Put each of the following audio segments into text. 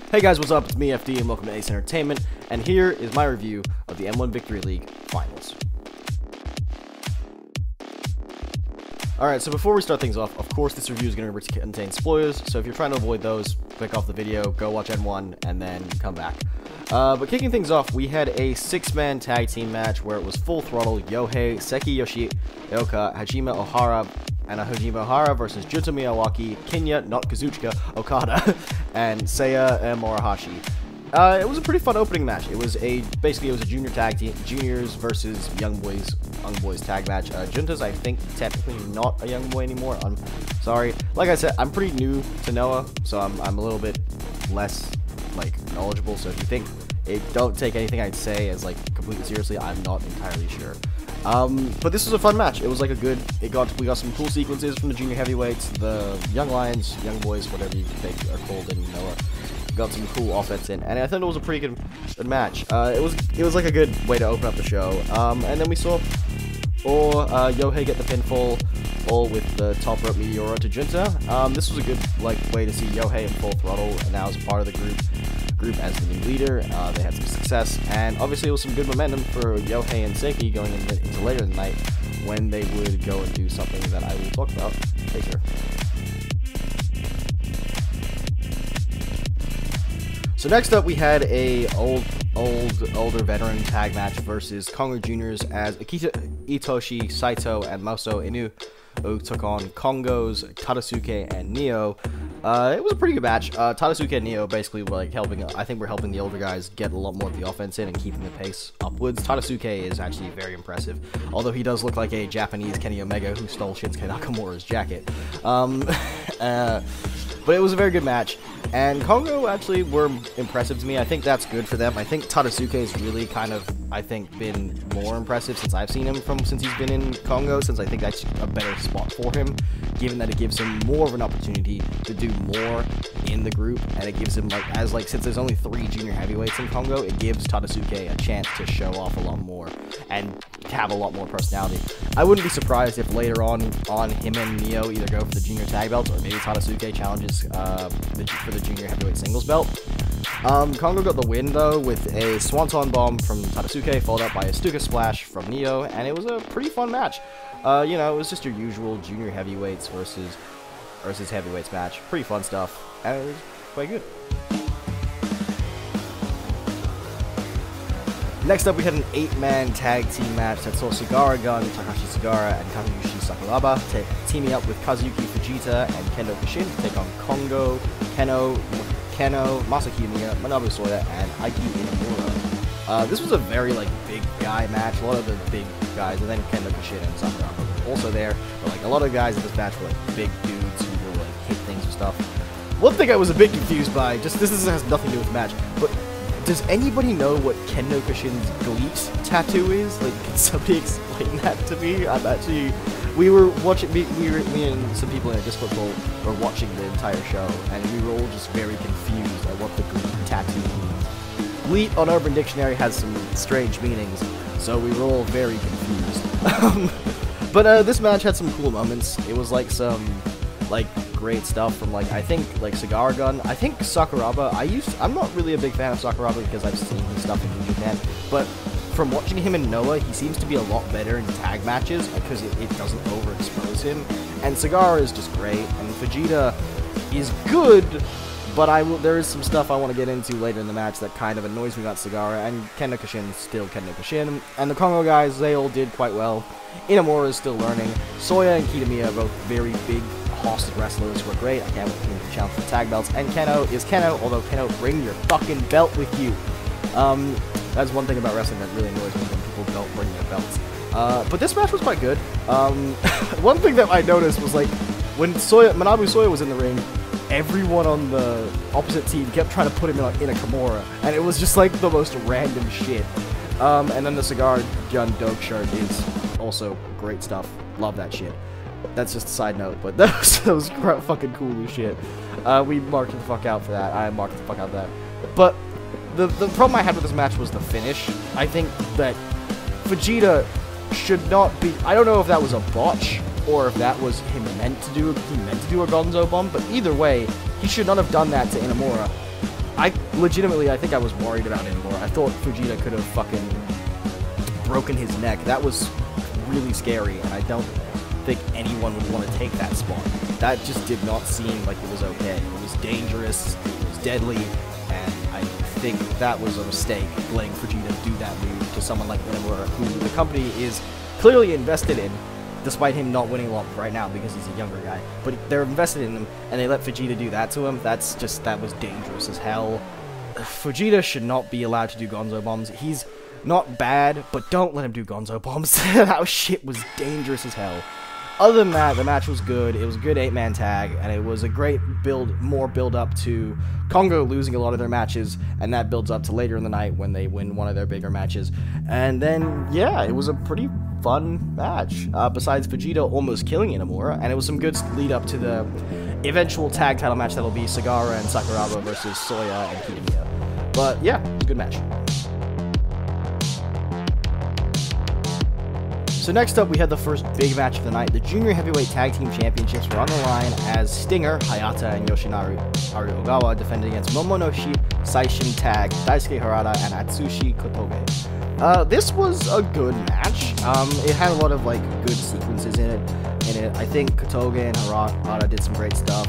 Hey guys, what's up? It's me, FD, and welcome to Ace Entertainment, and here is my review of the M1 Victory League Finals. Alright, so before we start things off, of course this review is going to contain spoilers, so if you're trying to avoid those, click off the video, go watch N1, and then come back. But kicking things off, we had a 6-man tag team match where it was full throttle, Yohei, Seki Yoshioka, Hajime Ohara, and Hajime Ohara versus Junta Miyawaki, Kinya, not Kazuchika, Okada, and Seiya and Morihashi. It was a pretty fun opening match. It was basically a junior tag team, juniors versus young boys tag match. Junta's, I think, technically not a young boy anymore. I'm sorry. Like I said, I'm pretty new to Noah, so I'm a little bit less knowledgeable. So if you think don't take anything I'd say as completely seriously, I'm not entirely sure. But this was a fun match. It was we got some cool sequences from the junior heavyweights, the young lions, young boys, whatever you think are called in Noah. Got some cool offense in, and I thought it was a pretty good match. It was like a good way to open up the show. And then we saw Yohei get the pinfall, all with the top rope Meteora to Junta. This was a good way to see Yohei in full throttle, and now as a part of the group as the new leader. They had some success, and obviously it was some good momentum for Yohei and Seki going into later in the night when they would go and do something that I will talk about later. So next up, we had a older veteran tag match versus Kongo Juniors as Akita Itoshi, Saito, and Maso Inu took on Kongo's Tadasuke and Neo. It was a pretty good match. Tadasuke and Neo basically I think we're helping the older guys get a lot more of the offense in and keeping the pace upwards. Tadasuke is actually very impressive, although he does look like a Japanese Kenny Omega who stole Shinsuke Nakamura's jacket. But it was a very good match, and Kongo actually were impressive to me. I think that's good for them. I think Tadasuke has really been more impressive since I've seen him since he's been in Kongo, since I think that's a better spot for him, given that it gives him more of an opportunity to do more in the group, and it gives him, since there's only 3 junior heavyweights in Kongo, it gives Tadasuke a chance to show off a lot more and have a lot more personality. I wouldn't be surprised if later on him and Neo either go for the junior tag belts, or maybe Tadasuke challenges for the junior heavyweight singles belt. Kongo got the win though with a swanton bomb from Tadasuke, followed up by a Stuka splash from Neo, and it was a pretty fun match. It was just your usual junior heavyweights versus heavyweights match. Pretty fun stuff, and it was quite good. Next up, we had an 8-man tag team match that saw Sagara Gun, Takashi Sagara, and Kazuyushi Sakuraba teaming up with Kazuyuki Fujita and Kendo Kishin to take on Kongo, Keno, Masaki Miya, Manabu Soya, and Aiki Inamura. This was a very big guy match. A lot of the big guys, and then Kendo Kishin and Sakuraba were also there. But a lot of guys in this match were big dudes who will hit things and stuff. One thing I was a bit confused by, this has nothing to do with the match, but does anybody know what Kendo Kishin's GLEAT tattoo is? Can somebody explain that to me? We were watching, me and some people in a Discord call were watching the entire show, and we were all just very confused at what the GLEAT tattoo means. GLEAT on Urban Dictionary has some strange meanings, so we were all very confused. But this match had some cool moments. It was some great stuff from I think Cigar Gun. I think Sakuraba. I'm not really a big fan of Sakuraba because I've seen his stuff in New Japan, but from watching him in Noah, he seems to be a lot better in tag matches because it doesn't overexpose him. And Cigar is just great, and Fujita is good, but there is some stuff I want to get into later in the match that kind of annoys me about Cigar, and Kendo Kishin is still Kendo Kishin, and the Kongo guys, they all did quite well. Inamura is still learning. Soya and Kitamiya are both very big hosted wrestlers who are great. I can't wait for them to challenge for the tag belts. And Keno is Keno, although Keno, bring your fucking belt with you. That's one thing about wrestling that really annoys me, when people don't bring their belts. But this match was quite good. One thing that I noticed was when Manabu Soya was in the ring, everyone on the opposite team kept trying to put him in a Kimura, and it was just the most random shit. And then the Cigar Gun Dope shirt is also great stuff. Love that shit. That's just a side note, but that was fucking cool as shit. We marked the fuck out for that. I marked the fuck out for that. But the problem I had with this match was the finish. I think that Fujita should not be. I don't know if that was a botch or if that was him meant to do a Gonzo bomb. But either way, he should not have done that to Inamura. I legitimately, I think I was worried about him more. I thought Fujita could have fucking broken his neck. That was really scary, and I don't think anyone would want to take that spot. That just did not seem like it was okay. It was dangerous, it was deadly, and I think that was a mistake, letting Fujita do that move to someone like Uemura, who the company is clearly invested in, despite him not winning a lot right now because he's a younger guy. But they're invested in him, and they let Fujita do that to him. That was dangerous as hell. Fujita should not be allowed to do Gonzo bombs. He's not bad, but don't let him do Gonzo bombs. That shit was dangerous as hell. Other than that, the match was good. It was a good 8-man tag, and it was a great more build up to Kongo losing a lot of their matches, and that builds up to later in the night when they win one of their bigger matches. And then, yeah, it was a pretty fun match, besides Vegeta almost killing Inamura, and it was some good lead up to the eventual tag title match that'll be Sagara and Sakuraba versus Soya and Kitamiya. But yeah, it was a good match. So next up, we had the first big match of the night. The Junior Heavyweight Tag Team Championships were on the line as Stinger, Hayata, and Yoshinari Ogawa defended against Momonoshi, Saishin Tag, Daisuke Harada, and Atsushi Kotoge. This was a good match. It had a lot of good sequences in it. I think Kotoge and Harada did some great stuff.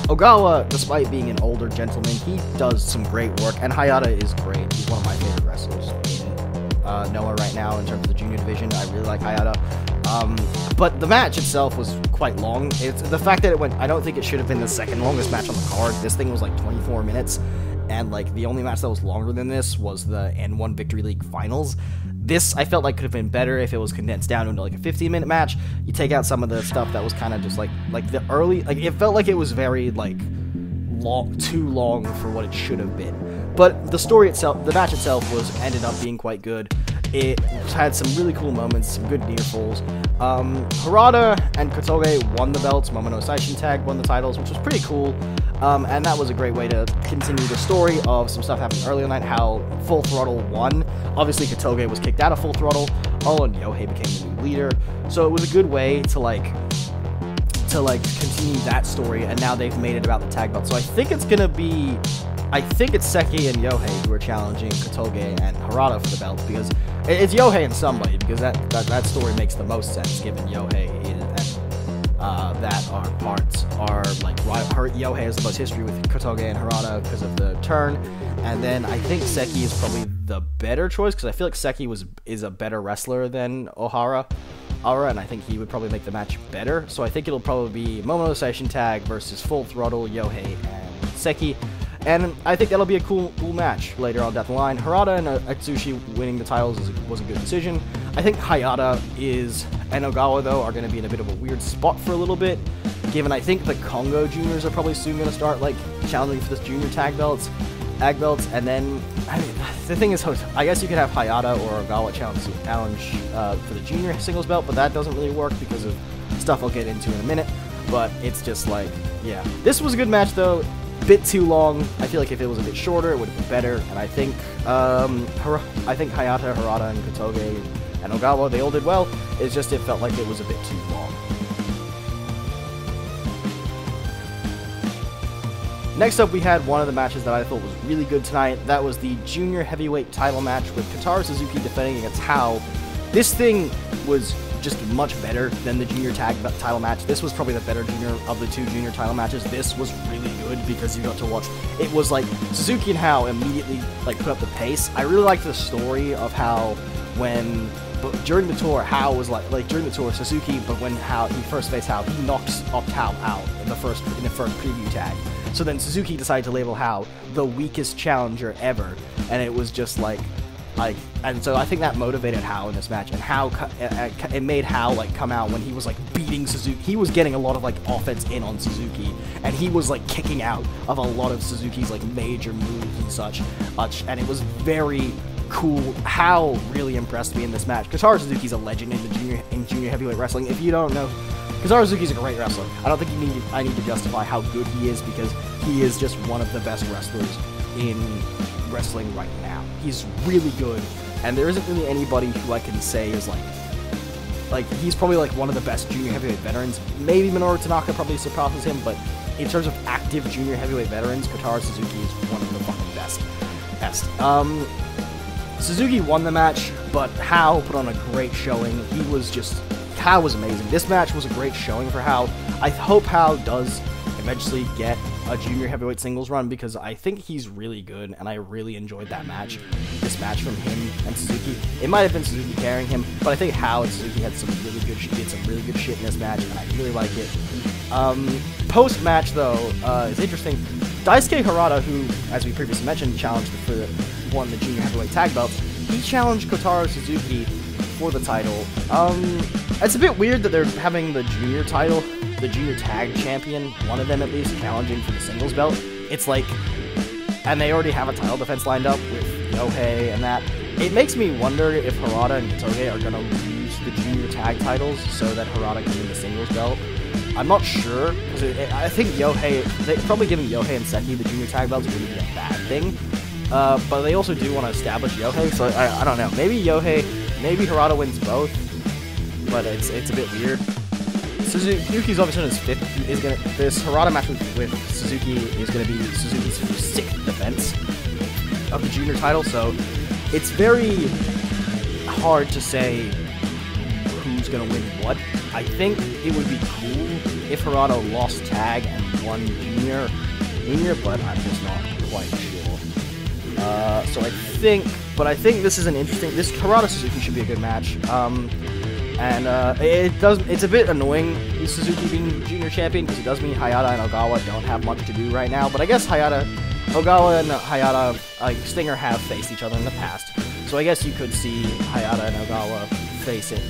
Ogawa, despite being an older gentleman, he does some great work, and Hayata is great. He's one of my favorite wrestlers in Noah right now in terms of the junior division. I really like Hayata. But the match itself was quite long. It's the fact that it went, I don't think it should have been the second longest match on the card. This thing was 24 minutes, and the only match that was longer than this was the N1 Victory League Finals. This, I felt like, could have been better if it was condensed down into a 15-minute match. You take out some of the stuff that was kind of just like the early, it felt like it was very too long for what it should have been. But the story itself, the match itself, ended up being quite good. It had some really cool moments, some good near falls. Harada and Kotoge won the belts. Momono Saishin Tag won the titles, which was pretty cool. And that was a great way to continue the story of some stuff happening earlier in the night, how Full Throttle won. Obviously, Kotoge was kicked out of Full Throttle. And Yohei became the new leader. So it was a good way to continue that story, and now they've made it about the tag belt. So I think it's gonna be, it's Seki and Yohei who are challenging Kotoge and Harada for the belts, because it's Yohei and somebody, because that story makes the most sense, given Yohei Yohei has the most history with Kotoge and Harada because of the turn, and then I think Seki is probably the better choice, because I feel like Seki is a better wrestler than Ohara, and I think he would probably make the match better. So I think it'll probably be Momono Saishin Tag versus Full Throttle, Yohei, and Seki. And I think that'll be a cool match later on down the line. Harada and Atsushi winning the titles was a good decision. I think Hayata and Ogawa, though, are going to be in a bit of a weird spot for a little bit, given I think the Kongo Juniors are probably soon going to start, challenging for this junior tag belts, and then, the thing is, I guess you could have Hayata or Ogawa challenge for the junior singles belt, but that doesn't really work because of stuff I'll get into in a minute. But it's just yeah. This was a good match, though. Bit too long. I feel like if it was a bit shorter, it would have been better. And I think Hayata, Harada, and Kotoge and Ogawa, they all did well. It's just it felt like it was a bit too long. Next up, we had one of the matches that I thought was really good tonight. That was the Junior Heavyweight title match with Kotaro Suzuki defending against Hao. This thing was just much better than the junior tag title match. This was probably the better of the two junior title matches. This was really good because you got to watch. It was Suzuki and Hao immediately put up the pace. I really liked the story of how during the tour, Hao was during the tour Suzuki, but when he first faced Hao, he knocked Hao out in the first preview tag. So then Suzuki decided to label Hao the weakest challenger ever, and it was just and so I think that motivated Hao in this match, and Hao, it made Hao come out when he was beating Suzuki. He was getting a lot of offense in on Suzuki, and he was kicking out of a lot of Suzuki's major moves and such, and it was very cool. Hao really impressed me in this match. Kotaro Suzuki's a legend in junior heavyweight wrestling. If you don't know, Kotaro Suzuki's a great wrestler. I don't think I need to justify how good he is, because he is just one of the best wrestlers in wrestling right now. He's really good, and there isn't really anybody who I can say is he's probably one of the best junior heavyweight veterans. Maybe Minoru Tanaka probably surpasses him, but in terms of active junior heavyweight veterans, Kotaro Suzuki is one of the fucking best. fast. Suzuki won the match, but Hao put on a great showing. Hao was amazing. This match was a great showing for Hao. I hope Hao does eventually get a junior heavyweight singles run, because I think he's really good, and I really enjoyed that match. This match from him and Suzuki. It might have been Suzuki carrying him, but I think Hao and Suzuki had some really good shit in this match, and I really like it. Post-match, though, is interesting. Daisuke Harada, who, as we previously mentioned, won the junior heavyweight tag belts, he challenged Kotaro Suzuki for the title. It's a bit weird that they're having the junior title, the junior tag champion, one of them at least, challenging for the singles belt. It's like, and they already have a title defense lined up with Yohei and that. It makes me wonder if Harada and Toge are going to lose the junior tag titles so that Harada can win the singles belt. I'm not sure, because I think probably giving Yohei and Seki the junior tag belts wouldn't be a bad thing. But they also do want to establish Yohei, so I don't know. Maybe Harada wins both, but it's a bit weird. Suzuki's obviously in his 5th. This Harada match with Suzuki is going to be Suzuki's 6th defense of the junior title, so it's very hard to say who's going to win what. I think it would be cool if Harada lost tag and won junior, but I'm just not quite sure. So I think this is this Harada Suzuki should be a good match. It's a bit annoying with Suzuki being junior champion, because it does mean Hayata and Ogawa don't have much to do right now. But I guess Ogawa and Hayata, Stinger have faced each other in the past, so I guess you could see Hayata and Ogawa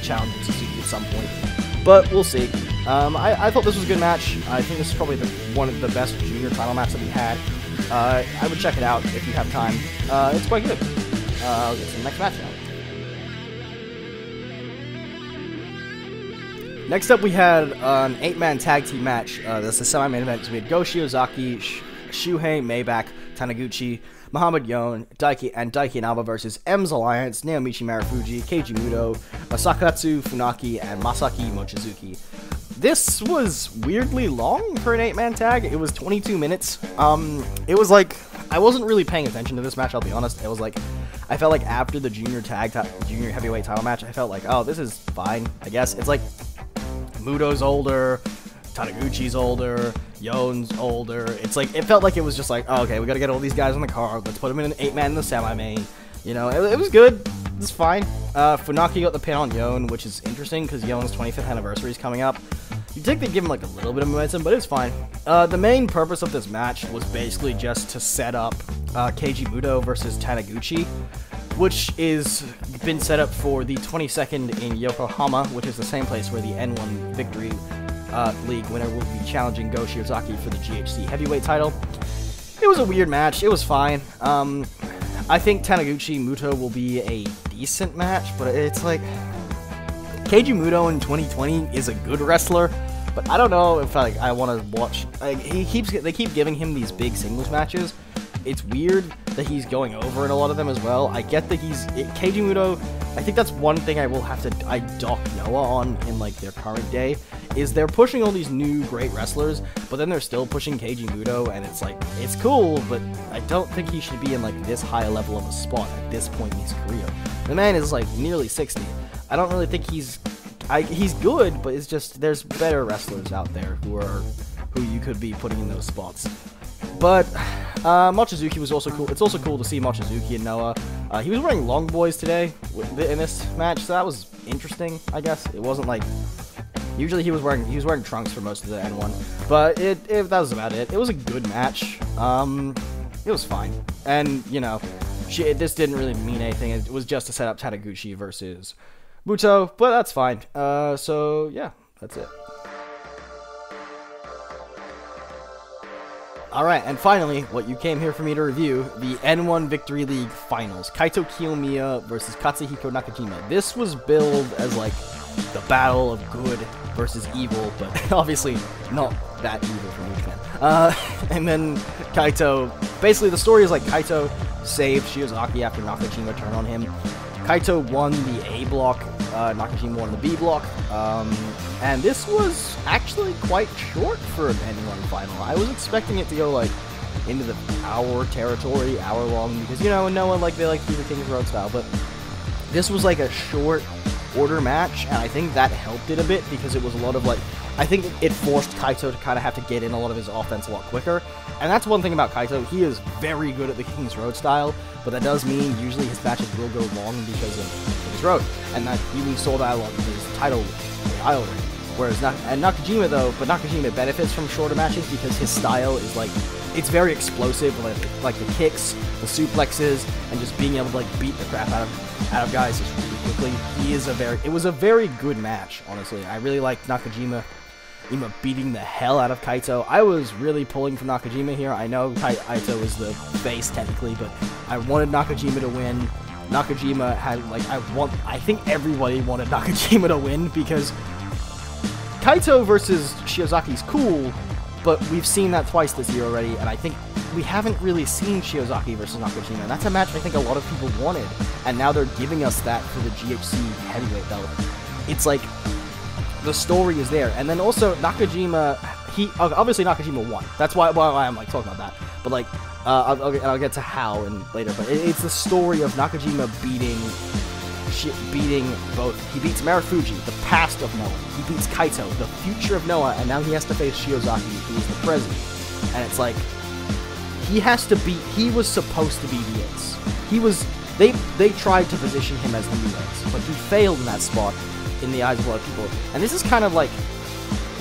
challenging Suzuki at some point. But we'll see. I thought this was a good match. I think this is probably one of the best junior title matches that we had. I would check it out if you have time. It's quite good. I'll get to the next match now. Next up, we had an 8-man tag team match. That's the semi-main event. So we had Go Shiozaki, Shuhei Maybach, Taniguchi, Muhammad Yon, Daiki Inaba versus M's Alliance, Naomichi Marufuji, Keiji Muto, Masakatsu Funaki, and Masaki Mochizuki. This was weirdly long for an 8-man tag. It was 22 minutes. It was like, I wasn't really paying attention to this match, I'll be honest. It was like, I felt like after the junior heavyweight title match, I felt like, oh, this is fine, I guess. It's like, Muto's older, Taniguchi's older, Yon's older. It's like, it felt like it was just like, oh, okay, we gotta get all these guys on the card. Let's put them in an 8-man in the semi-main. You know, it was good. It was fine. Funaki got the pin on Yon, which is interesting because Yon's 25th anniversary is coming up. You'd think they'd give him like a little bit of momentum, but it's fine. The main purpose of this match was basically just to set up Keiji Muto versus Taniguchi, which is been set up for the 22nd in Yokohama, which is the same place where the N1 Victory League winner will be challenging Go Shiozaki for the GHC heavyweight title. It was a weird match. It was fine. I think Taniguchi Muto will be a decent match, but it's like, Keiji Muto in 2020 is a good wrestler, but I don't know if I want to watch. They keep giving him these big singles matches. It's weird that he's going over in a lot of them as well. I get that Keiji Muto. I think that's one thing I dock Noah on in like their current day, is they're pushing all these new great wrestlers, but then they're still pushing Keiji Muto, and it's like, it's cool, but I don't think he should be in like this high level of a spot at this point in his career. The man is like nearly 60. I don't really think he's good, but it's just, there's better wrestlers out there who you could be putting in those spots. But Mochizuki was also cool. It's also cool to see Mochizuki and Noah. He was wearing long boys today in this match, so that was interesting, I guess. It wasn't like, usually he was wearing trunks for most of the N1, but that was about it. It was a good match. It was fine, and you know, this didn't really mean anything. It was just to set up Taniguchi versus Muto, but that's fine. So yeah, that's it. Alright, and finally, what you came here for me to review, the N1 Victory League Finals. Kaito Kiyomiya versus Katsuhiko Nakajima. This was billed as like the battle of good versus evil, but obviously not that evil for New Japan. And then Kaito, basically the story is like Kaito saved Shiozaki after Nakajima turned on him. Kaito won the A block, Nakajima won the B block, and this was actually quite short for an N1 final. I was expecting it to go like into the hour territory, hour long, because, you know, Noah, like, they like to do the King's Road style, but this was like a short order match, and I think that helped it a bit, because it was a lot of, like, I think it forced Kaito to kind of have to get in a lot of his offense a lot quicker, and that's one thing about Kaito. He is very good at the King's Road style, but that does mean usually his matches will go long because of King's Road, and that even saw that along his title ring. Whereas Nakajima though, but Nakajima benefits from shorter matches because his style is like, it's very explosive, like the kicks, the suplexes, and just being able to like beat the crap out of guys just really quickly. It was a very good match, honestly. I really liked Nakajima beating the hell out of Kaito. I was really pulling for Nakajima here. I know Kaito is the face technically, but I wanted Nakajima to win. Nakajima had like, I think everybody wanted Nakajima to win because Kaito versus Shiozaki is cool, but we've seen that twice this year already, and I think we haven't really seen Shiozaki versus Nakajima, and that's a match I think a lot of people wanted, and now they're giving us that for the GHC heavyweight belt. It's like, the story is there, and then also Nakajima, obviously Nakajima won, that's why I'm like talking about that, but like, I'll get to how and later, but it's the story of Nakajima beating both. He beats Marufuji, the past of Noah. He beats Kaito, the future of Noah, and now he has to face Shiozaki, who is the present. And it's like, he was supposed to be the ace. They tried to position him as the new ace, but he failed in that spot in the eyes of a lot of people. And this is kind of like,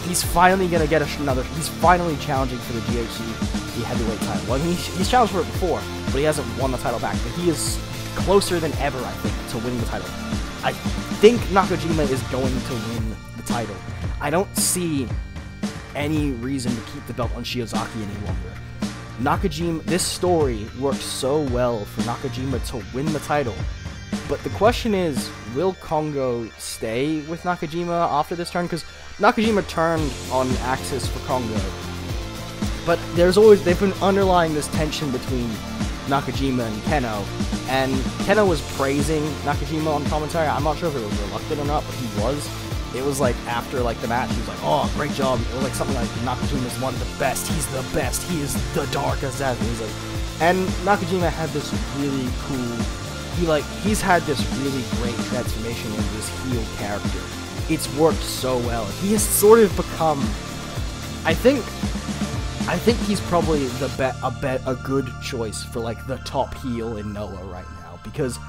he's finally gonna get he's finally challenging for the GHC, the heavyweight title. Well, I mean, he's challenged for it before, but he hasn't won the title back. But he is closer than ever, I think, to winning the title. I think Nakajima is going to win the title. I don't see any reason to keep the belt on Shiozaki any longer. This story works so well for Nakajima to win the title, but the question is, will Kongo stay with Nakajima after this turn? Because Nakajima turned on Axis for Kongo, but they've been underlying this tension between Nakajima and Keno was praising Nakajima on commentary. I'm not sure if it was reluctant or not, but he was. It was like, after like the match, he was like, oh, great job. It was like something like, Nakajima's one of the best, he's the best, he is the darkest as he's like, and Nakajima had this really cool, he's had this really great transformation into this heel character. It's worked so well. He has sort of become, I think he's probably a good choice for like the top heel in Noah right now, because,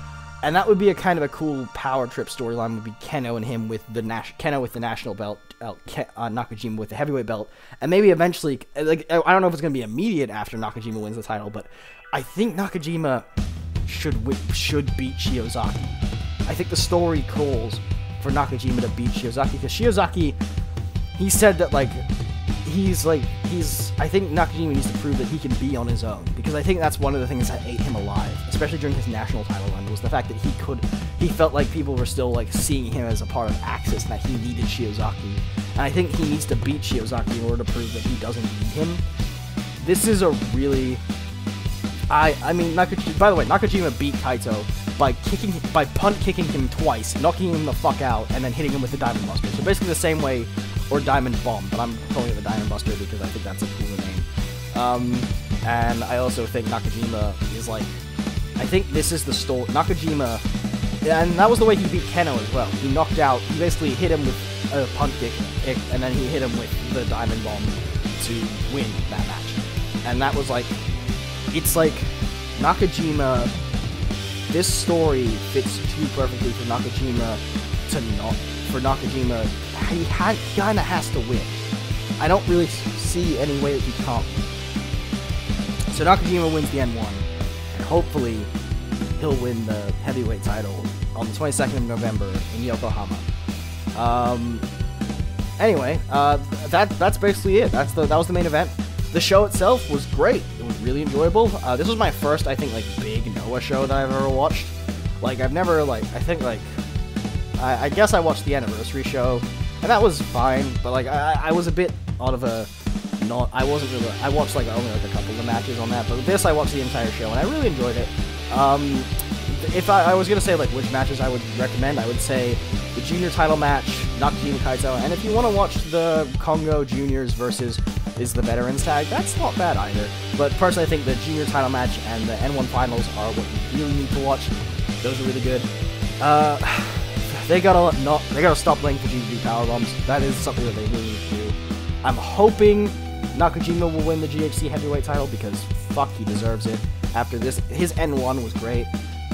and that would be a kind of a cool power trip storyline, would be Keno and him with the national belt, Nakajima with the heavyweight belt, and maybe eventually, like, I don't know if it's gonna be immediate after Nakajima wins the title, but I think Nakajima should beat Shiozaki. I think the story calls for Nakajima to beat Shiozaki, because Shiozaki, he said that like, I think Nakajima needs to prove that he can be on his own, because I think that's one of the things that ate him alive, especially during his national title run, was the fact that he felt like people were still like seeing him as a part of Axis, and that he needed Shiozaki, and I think he needs to beat Shiozaki in order to prove that he doesn't need him. This is a really, I mean, by the way, Nakajima beat Kaito by punt kicking him twice, knocking him the fuck out, and then hitting him with the Diamond Buster. So basically the same way, or Diamond Bomb, but I'm calling it the Diamond Buster because I think that's a cooler name. And I also think Nakajima is like, I think this is the story. Nakajima, and that was the way he beat Keno as well. He basically hit him with a punt kick, and then he hit him with the Diamond Bomb to win that match. And that was like, it's like Nakajima, this story fits too perfectly for Nakajima he kind of has to win. I don't really see any way that he can't win. So Nakajima wins the N1, and hopefully he'll win the heavyweight title on the 22nd of November in Yokohama. Anyway, that's basically it. That was the main event. The show itself was great. It was really enjoyable. This was my first, I think, like, big Noah show that I've ever watched. Like, I've never, like, I think, like, I guess I watched the anniversary show, and that was fine, but, like, I was a bit out of a, I watched, like, only, like, a couple of the matches on that, but this, I watched the entire show, and I really enjoyed it. If I was gonna say, like, which matches I would recommend, I would say the junior title match, Nakajima Kaito, and if you want to watch the Kongo juniors versus is the veterans tag. That's not bad either. But personally, I think the junior title match and the N1 finals are what you really need to watch. Those are really good. They gotta stop playing for GGB power bombs. That is something that they really need to do. I'm hoping Nakajima will win the GHC heavyweight title because fuck, he deserves it. After this, his N1 was great,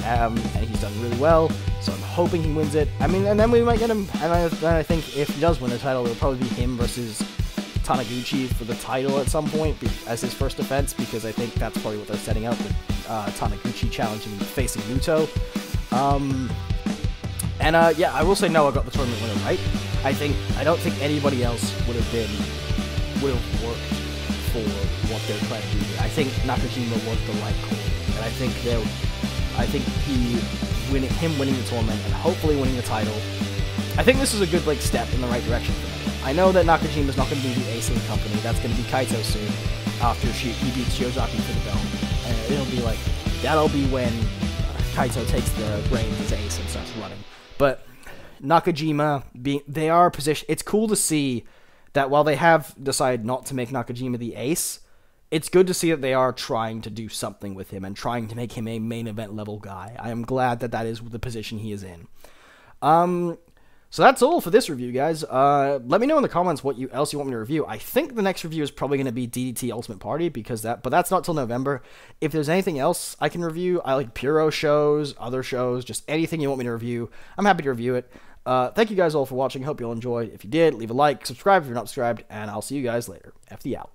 and he's done really well. So I'm hoping he wins it. I mean, and then we might get him. And I think if he does win the title, it'll probably be him versus Taniguchi for the title at some point as his first defense, because I think that's probably what they're setting up with Taniguchi challenging facing Muto. Yeah, I will say Noah got the tournament winner right. I don't think anybody else would have worked for what they're trying to do here. I think Nakajima was the right call, and I think him winning the tournament and hopefully winning the title, I think this is a good step in the right direction for him. I know that Nakajima's not going to be the ace of the company. That's going to be Kaito soon, after he beats Shiozaki for the belt. And it'll be that'll be when Kaito takes the reins as ace and starts running. But Nakajima, they are positioned. It's cool to see that while they have decided not to make Nakajima the ace, it's good to see that they are trying to do something with him and trying to make him a main event level guy. I am glad that that is the position he is in. So that's all for this review, guys. Let me know in the comments what else you want me to review. I think the next review is probably going to be DDT Ultimate Party, but that's not till November. If there's anything else I can review, I like Puro shows, other shows, just anything you want me to review, I'm happy to review it. Thank you guys all for watching. Hope you all enjoyed. If you did, leave a like, subscribe if you're not subscribed, and I'll see you guys later. FD out.